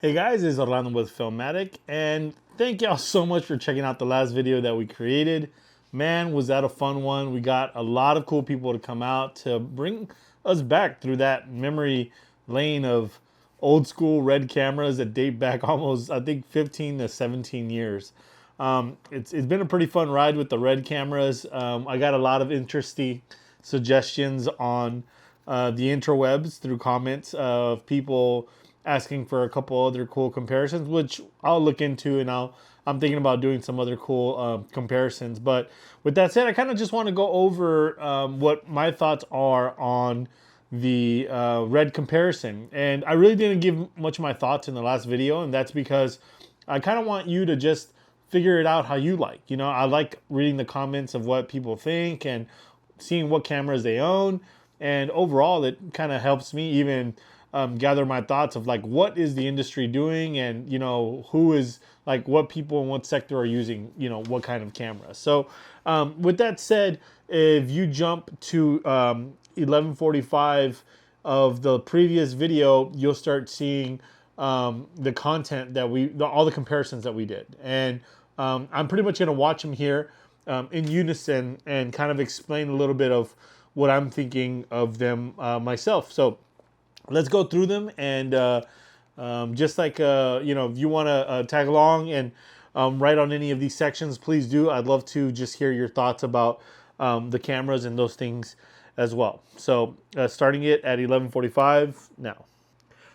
Hey guys, it's Orlando with Filmmatic, and thank y'all so much for checking out the last video that we created. Man, was that a fun one. We got a lot of cool people to come out to bring us back through that memory lane of old school RED cameras that date back almost, I think, 15 to 17 years. It's been a pretty fun ride with the RED cameras. I got a lot of interesting suggestions on the interwebs through comments of people asking for a couple other cool comparisons, which I'll look into, and I'm thinking about doing some other cool comparisons. But with that said, I kind of just want to go over what my thoughts are on the RED comparison. And I really didn't give much of my thoughts in the last video, and that's because I kind of want you to just figure it out how you like. You know, I like reading the comments of what people think and seeing what cameras they own. And overall, it kind of helps me even gather my thoughts of like what is the industry doing, and who is like what people in what sector are using what kind of camera. So with that said, if you jump to 11:45 of the previous video, you'll start seeing the content that all the comparisons that we did, and I'm pretty much going to watch them here in unison and kind of explain a little bit of what I'm thinking of them myself. So let's go through them, and just like if you want to tag along and write on any of these sections, please do. I'd love to just hear your thoughts about the cameras and those things as well. So starting it at 11:45 now.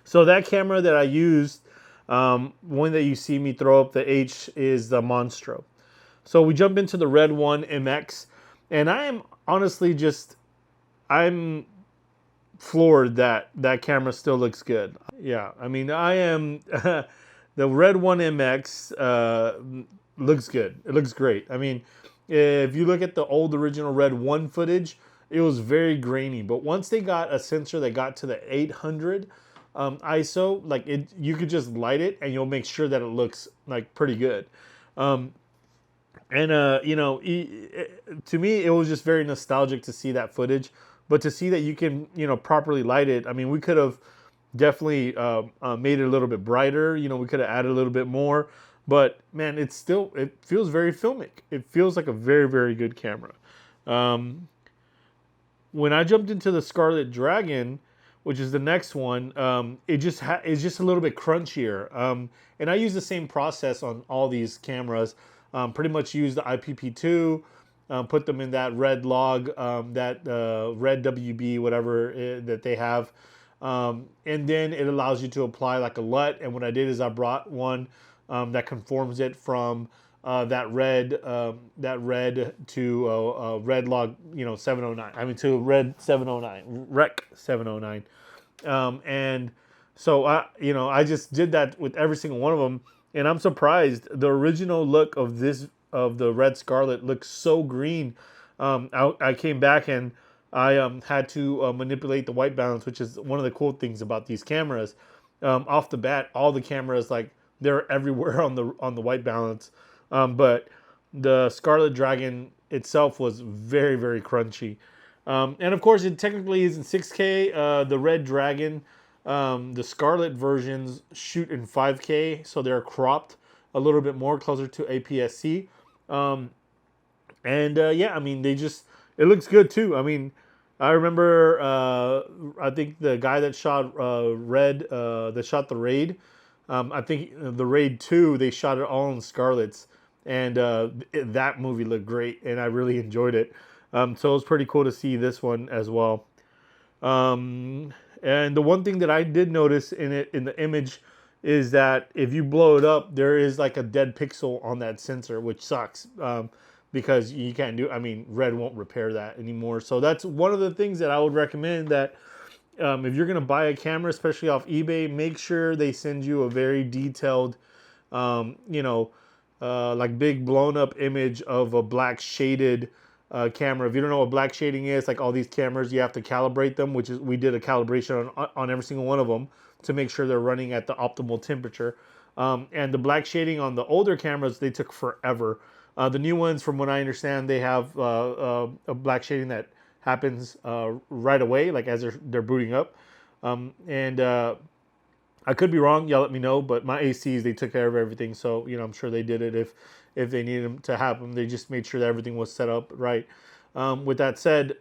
So that camera that I used, one that you see me throw up the H, is the Monstro. So we jump into the RED One MX, and I am honestly I'm floored that that camera still looks good. Yeah, I mean, I am the RED One MX looks good. It looks great. I mean, if you look at the old original RED One footage, it was very grainy. But once they got a sensor that got to the 800 ISO, like you could just light it and you'll make sure that it looks like pretty good. And to me, it was just very nostalgic to see that footage. But to see that you can, properly light it, I mean, we could have definitely made it a little bit brighter. We could have added a little bit more. But man, it feels very filmic. It feels like a very, very good camera. When I jumped into the Scarlet Dragon, which is the next one, it's just a little bit crunchier. And I use the same process on all these cameras. Pretty much use the IPP2, put them in that red log, that red WB, whatever that they have. And then it allows you to apply like a LUT. And what I did is I brought one that conforms it from that red to red log 709. I mean to red 709, rec 709. And so I just did that with every single one of them, and I'm surprised. The original look of the Red Scarlet looks so green. I came back and I had to manipulate the white balance, which is one of the cool things about these cameras. Off the bat, all the cameras, like, they're everywhere on the white balance, but the Scarlet Dragon itself was very, very crunchy. And of course, it technically is in 6K. The Red Dragon, the Scarlet versions shoot in 5K, so they're cropped a little bit more, closer to APS-C. Yeah, I mean, it looks good too. I mean, I remember, I think the guy that shot that shot the Raid, I think the Raid 2, they shot it all in Scarlets, and that movie looked great, and I really enjoyed it. So it was pretty cool to see this one as well. And the one thing that I did notice in the image is that if you blow it up, there is like a dead pixel on that sensor, which sucks, because you can't I mean, Red won't repair that anymore. So that's one of the things that I would recommend, that if you're going to buy a camera, especially off eBay, make sure they send you a very detailed, like big blown up image of a black shaded camera. If you don't know what black shading is, like all these cameras, you have to calibrate them, which is, we did a calibration on every single one of them to make sure they're running at the optimal temperature. And the black shading on the older cameras, they took forever. The new ones, from what I understand, they have a black shading that happens right away, like as they're booting up. And I could be wrong. Y'all let me know. But my ACs, they took care of everything. So, I'm sure they did it if they needed them to have them. They just made sure that everything was set up right. With that said,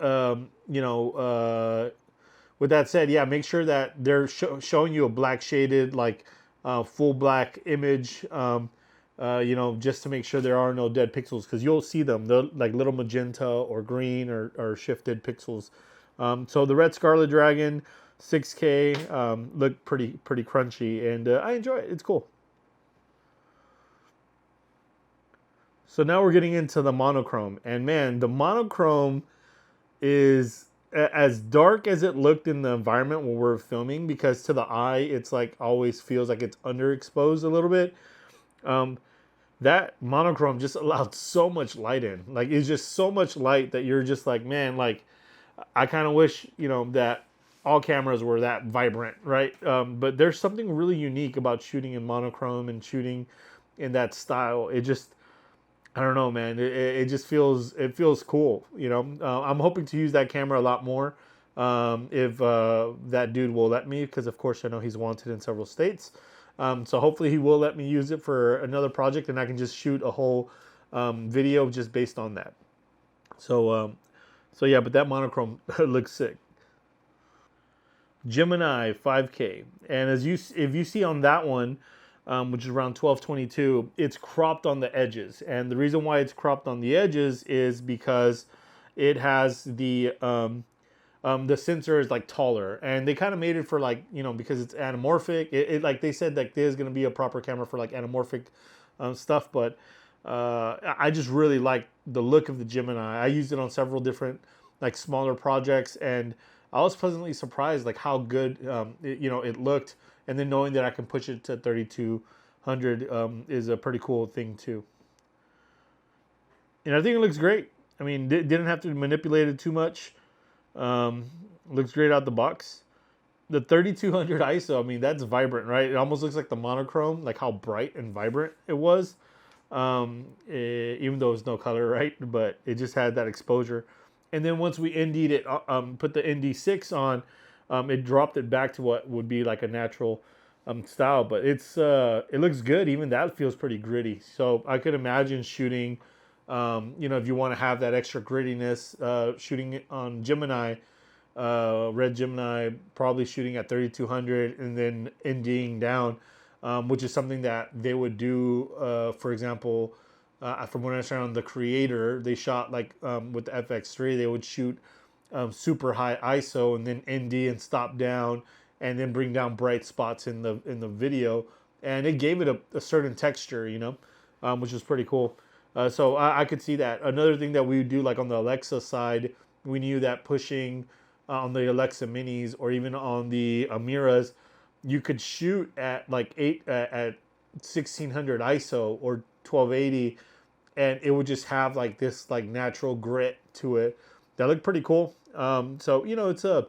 with that said, yeah, make sure that they're showing you a black shaded, like full black image, just to make sure there are no dead pixels, because you'll see them. They're like little magenta or green or shifted pixels. So the Red Scarlet Dragon 6K look pretty crunchy, and I enjoy it. It's cool. So now we're getting into the monochrome, and man, the monochrome is as dark as it looked in the environment when we're filming, because to the eye, it's like always feels like it's underexposed a little bit. That monochrome just allowed so much light in. Like, it's just so much light that you're just like, man, like, I kind of wish, that all cameras were that vibrant, right? But there's something really unique about shooting in monochrome and shooting in that style. It just, I don't know, man. It just feels cool. I'm hoping to use that camera a lot more if that dude will let me, because of course I know he's wanted in several states. So hopefully he will let me use it for another project, and I can just shoot a whole video just based on that. So yeah, but that monochrome looks sick. Gemini 5K, and if you see on that one, which is around 1222, it's cropped on the edges. And the reason why it's cropped on the edges is because it has the sensor is like taller, and they kind of made it for like, because it's anamorphic. It like they said that there's going to be a proper camera for like anamorphic stuff, but I just really like the look of the Gemini. I used it on several different like smaller projects, and I was pleasantly surprised like how good it looked. And then knowing that I can push it to 3200 is a pretty cool thing too. And I think it looks great. I mean, didn't have to manipulate it too much. Looks great out the box. The 3200 ISO, I mean, that's vibrant, right? It almost looks like the monochrome, like how bright and vibrant it was. Even though it's no color, right? But it just had that exposure. And then once we ND'd it, put the ND6 on, it dropped it back to what would be like a natural style. But it looks good. Even that feels pretty gritty. So I could imagine shooting, if you want to have that extra grittiness, shooting it on Gemini, Red Gemini, probably shooting at 3200 and then NDing down, which is something that they would do, for example, from what I understand on the Creator, they shot like with the FX3, they would shoot super high ISO and then ND and stop down and then bring down bright spots in the video, and it gave it a certain texture, which is pretty cool. So I could see that. Another thing that we would do, like on the Alexa side, we knew that pushing on the Alexa Minis or even on the Amiras, you could shoot at like at 1600 ISO or 1280, and it would just have like this like natural grit to it that looked pretty cool. So it's a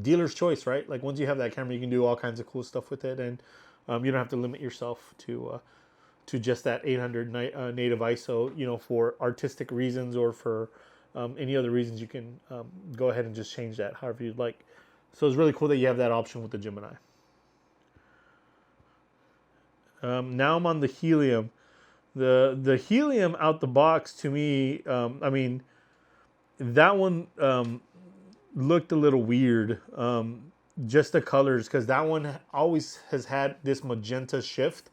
dealer's choice, right? Like once you have that camera, you can do all kinds of cool stuff with it, and you don't have to limit yourself to just that 800 native ISO, for artistic reasons or for any other reasons. You can go ahead and just change that however you'd like. So it's really cool that you have that option with the Gemini. Now I'm on the Helium. The Helium out the box, to me, I mean, that one looked a little weird. Just the colors, because that one always has had this magenta shift.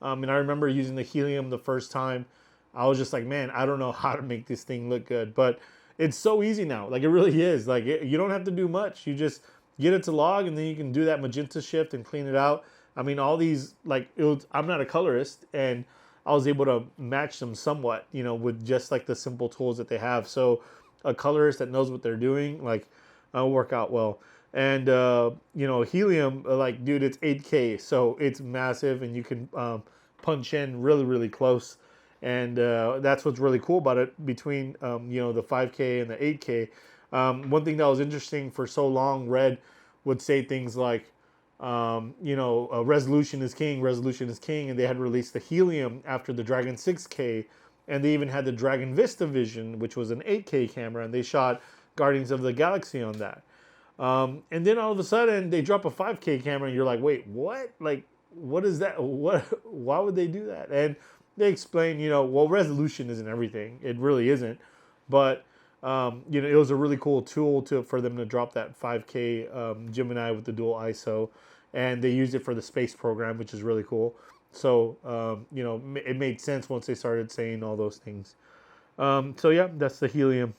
And I remember using the Helium the first time. I was just like, man, I don't know how to make this thing look good. But it's so easy now. Like, it really is. Like, you don't have to do much. You just get it to log, and then you can do that magenta shift and clean it out. I mean, all these, like, I'm not a colorist, and I was able to match them somewhat, with just like the simple tools that they have. So a colorist that knows what they're doing, like, will work out well. And, Helium, like, dude, it's 8K, so it's massive, and you can punch in really, really close. And that's what's really cool about it between, the 5K and the 8K. One thing that was interesting, for so long, Red would say things like, resolution is king, and they had released the Helium after the Dragon 6K, and they even had the Dragon Vista Vision, which was an 8K camera, and they shot Guardians of the Galaxy on that. And then all of a sudden they drop a 5K camera and you're like, wait, what? Like, what is that? What? Why would they do that? And they explain, well, resolution isn't everything. It really isn't. But, it was a really cool tool for them to drop that 5K Gemini with the dual ISO. And they used it for the space program, which is really cool. So, it made sense once they started saying all those things. So yeah, that's the Helium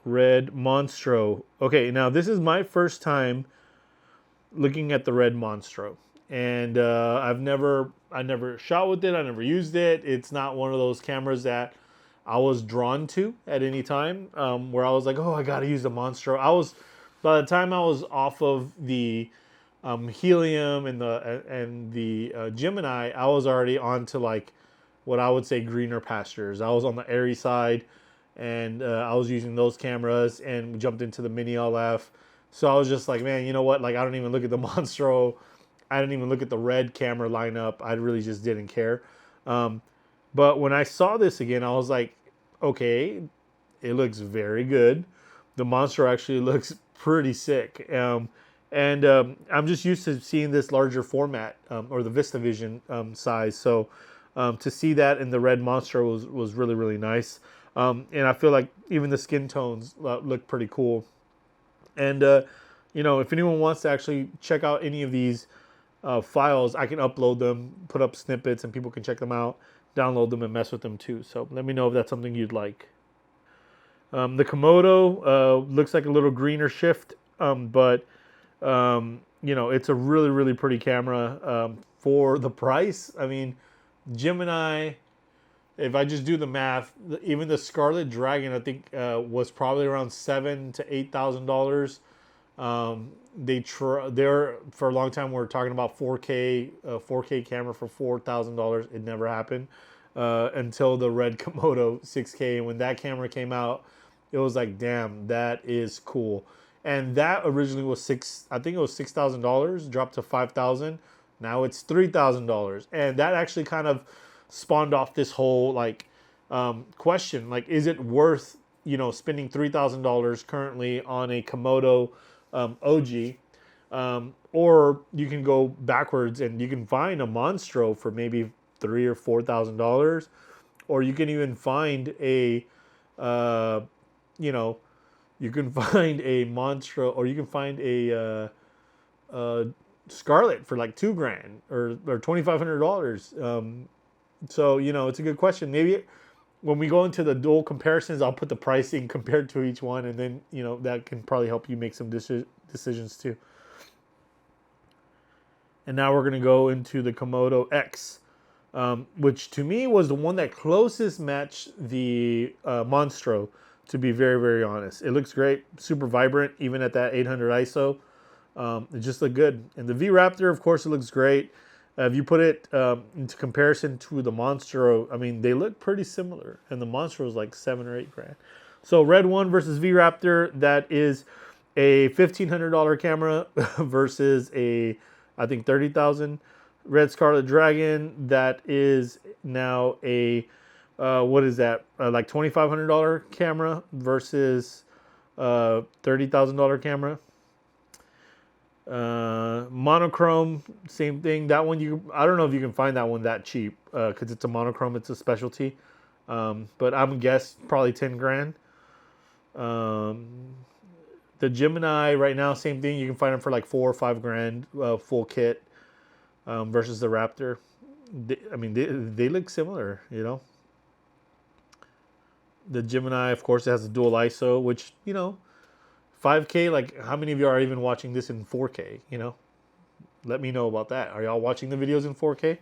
RED Monstro. Okay, now this is my first time looking at the RED Monstro, and I never shot with it. I never used it. It's not one of those cameras that I was drawn to at any time, where I was like, oh, I gotta use the Monstro. By the time I was off of the Helium and the Gemini, I was already on to like what I would say greener pastures. I was on the airy side, and I was using those cameras and jumped into the Mini LF. So I was just like, man, you know what? Like, I don't even look at the Monstro. I didn't even look at the RED camera lineup. I really just didn't care. But when I saw this again, I was like, okay, it looks very good. The Monstro actually looks pretty sick. I'm just used to seeing this larger format, or the VistaVision size. So to see that in the RED Monstro was really, really nice. And I feel like even the skin tones look pretty cool. And, if anyone wants to actually check out any of these files, I can upload them, put up snippets, and people can check them out, download them, and mess with them too. So let me know if that's something you'd like. The Komodo looks like a little greener shift, but it's a really, really pretty camera for the price. I mean, Gemini, if I just do the math, even the Scarlet Dragon, I think was probably around $7,000 to $8,000. They're for a long time we're talking about 4K camera for $4,000. It never happened until the RED Komodo 6K. And when that camera came out, it was like, damn, that is cool. And that originally was I think it was $6,000, dropped to $5,000. Now it's $3,000, and that actually kind of spawned off this whole question, like, is it worth spending $3,000 currently on a Komodo OG, or you can go backwards and you can find a Monstro for maybe $3,000 or $4,000, or you can even find a you can find a Monstro, or you can find a Scarlet for like $2,000 or $2,500. So it's a good question. Maybe when we go into the dual comparisons, I'll put the pricing compared to each one, and then that can probably help you make some decisions too. And now we're going to go into the Komodo-X, which to me was the one that closest matched the Monstro, to be very, very honest. It looks great, super vibrant, even at that 800 ISO. It just looked good. And the V-Raptor, of course, it looks great. If you put it into comparison to the Monstro, I mean, they look pretty similar. And the Monstro is like $7,000 or $8,000. So RED One versus V-Raptor, that is a $1,500 camera versus I think $30,000. RED Scarlet Dragon, that is now what is that? Like $2,500 camera versus $30,000 camera. Monochrome, same thing. That one I don't know if you can find that one that cheap because it's a monochrome. It's a specialty, but I'm guess probably $10,000. The Gemini right now, same thing. You can find them for like $4,000 or $5,000 full kit versus the Raptor. They look similar, The Gemini, of course, it has a dual ISO, which 5K, like, how many of you are even watching this in 4K, Let me know about that. Are y'all watching the videos in 4K?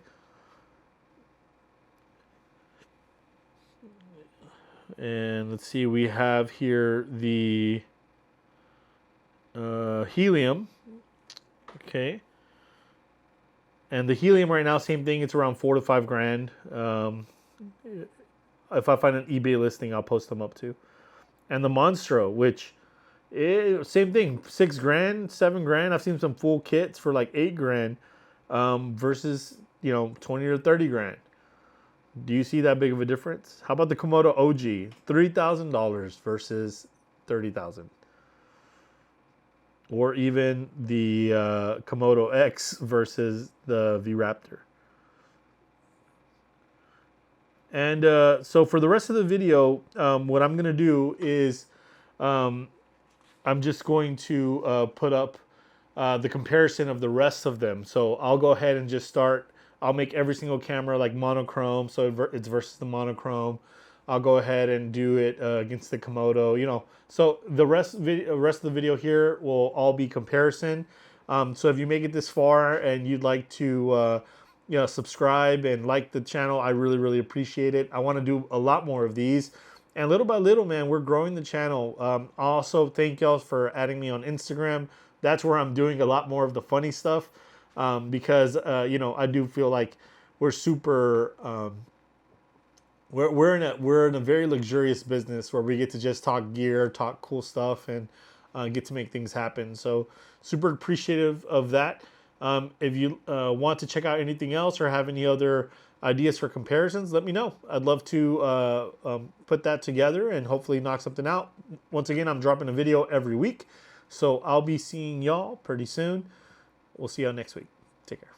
And let's see, we have here the Helium. Okay. And the Helium right now, same thing. It's around $4,000 to $5,000. If I find an eBay listing, I'll post them up too. And the Monstro, which same thing, $6,000, $7,000. I've seen some full kits for like $8,000 versus $20,000 or $30,000. Do you see that big of a difference? How about the Komodo OG, $3,000 versus $30,000? or even the Komodo-X versus the V-Raptor. And so for the rest of the video, what I'm going to do is I'm just going to put up the comparison of the rest of them. So I'll go ahead and just start. I'll make every single camera like monochrome, so it's versus the monochrome. I'll go ahead and do it against the Komodo, you know. So the rest of the video here will all be comparison. So if you make it this far and you'd like to you know, subscribe and like the channel, I really, really appreciate it. I want to do a lot more of these. And little by little, man, we're growing the channel. Also, thank y'all for adding me on Instagram. That's where I'm doing a lot more of the funny stuff because, you know, I do feel like we're super... We're in a very luxurious business where we get to just talk gear, talk cool stuff, and get to make things happen. So super appreciative of that. If you want to check out anything else or have any other ideas for comparisons, let me know. I'd love to put that together and hopefully knock something out. Once again, I'm dropping a video every week, so I'll be seeing y'all pretty soon. We'll see y'all next week. Take care.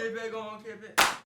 Stay back on, Kevin.